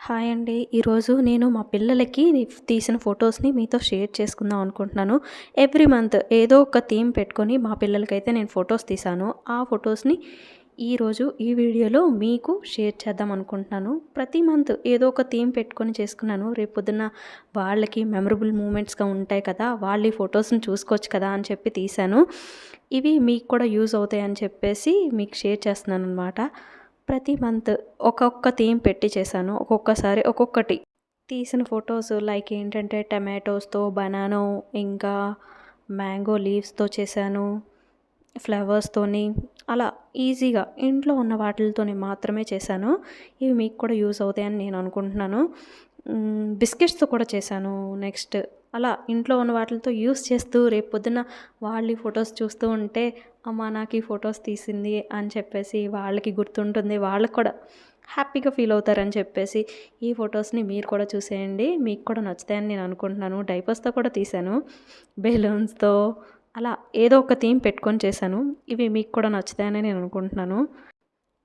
Hi అండి. ఈరోజు నేను మా పిల్లలకి తీసిన ఫోటోస్‌ని మీతో షేర్ చేసుకుందాం అనుకుంటున్నాను. ఎవ్రీ మంత్ ఏదో ఒక థీమ్ పెట్టుకొని మా పిల్లలకైతే నేను ఫోటోస్ తీశాను. ఆ ఫోటోస్‌ని ఈరోజు ఈ వీడియోలో మీకు షేర్ చేద్దాం అనుకుంటున్నాను. ప్రతి మంత్ ఏదో ఒక థీమ్ పెట్టుకొని చేసుకున్నాను. రేపు పొద్దున్న వాళ్ళకి మెమరబుల్ మూమెంట్స్‌గా ఉంటాయి కదా! వాళ్ళు ఈ ఫోటోస్‌ని చూసుకోవచ్చు కదా! అని చెప్పి తీశాను. ఇవి మీకు కూడా యూజ్ అవుతాయని చెప్పేసి మీకు షేర్ చేస్తున్నాననమాట. ప్రతి మంత్ ఒక్కొక్క థీమ్ పెట్టి చేశాను. ఒక్కొక్కసారి ఒక్కొక్కటి. తీసిన ఫోటోస్ లైక్ ఏంటంటే టమాటోస్‌తో, బనానో, ఇంకా మ్యాంగో లీవ్స్‌తో చేశాను. ఫ్లవర్స్‌తోని అలా ఈజీగా ఇంట్లో ఉన్న వాటిలతోని మాత్రమే చేశాను. ఇవి మీకు కూడా యూజ్ అవుతాయని నేను అనుకుంటున్నాను. బిస్కెట్స్‌తో కూడా చేశాను. నెక్స్ట్ అలా ఇంట్లో ఉన్న వాటిలతో యూజ్ చేస్తూ రేపు పొద్దున్న వాళ్ళు ఈ ఫోటోస్ చూస్తూ ఉంటే, అమ్మ నాకు ఈ ఫోటోస్ తీసింది అని చెప్పేసి వాళ్ళకి గుర్తుంటుంది. వాళ్ళకి కూడా హ్యాపీగా ఫీల్ అవుతారని చెప్పేసి ఈ ఫోటోస్‌ని మీరు కూడా చూసేయండి. మీకు కూడా నచ్చుతాయని నేను అనుకుంటున్నాను. డైపర్స్‌తో కూడా తీశాను. బెలూన్స్‌తో అలా ఏదో ఒక థీమ్ పెట్టుకొని చేశాను. ఇవి మీకు కూడా నచ్చుతాయని నేను అనుకుంటున్నాను.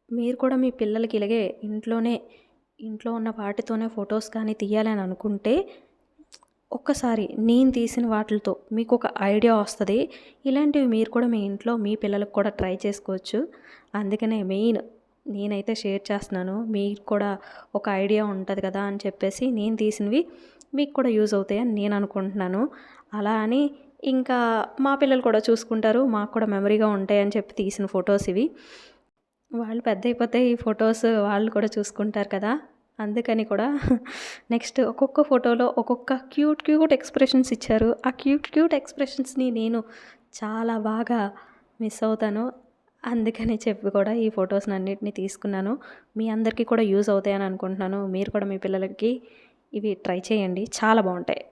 మీరు కూడా మీ పిల్లలకి ఇలాగే ఇంట్లో ఉన్న వాటితోనే ఫొటోస్ కానీ తీయాలని అనుకుంటే, ఒక్కసారి నేను తీసిన వాటిలతో మీకొక ఐడియా వస్తది. ఇలాంటివి మీరు కూడా మీ ఇంట్లో మీ పిల్లలకు కూడా ట్రై చేసుకోవచ్చు. అందుకనే నేనైతే షేర్ చేస్తున్నాను. మీకు కూడా ఒక ఐడియా ఉంటది కదా! అని చెప్పేసి నేను తీసినవి మీకు కూడా యూజ్ అవుతాయని నేను అనుకుంటున్నాను. అలా అని ఇంకా మా పిల్లలు కూడా చూసుకుంటారు. మాకు కూడా మెమరీగా ఉంటాయని చెప్పి తీసిన ఫోటోస్ ఇవి. వాళ్ళు పెద్దయిపోతే ఈ ఫోటోస్ వాళ్ళు కూడా చూసుకుంటారు కదా! అందుకని కూడా నెక్స్ట్ ఒక్కొక్క ఫోటోలో ఒక్కొక్క క్యూట్ క్యూట్ ఎక్స్‌ప్రెషన్స్ ఇచ్చారు. ఆ క్యూట్ క్యూట్ ఎక్స్‌ప్రెషన్స్‌ని నేను చాలా బాగా మిస్ అవుతాను. అందుకని చెప్పి కూడా ఈ ఫోటోస్‌నన్నిటిని తీసుకున్నాను. మీ అందరికీ కూడా యూజ్ అవుతాయని అనుకుంటున్నాను. మీరు కూడా మీ పిల్లలకి ఇవి ట్రై చేయండి. చాలా బావుంటాయి.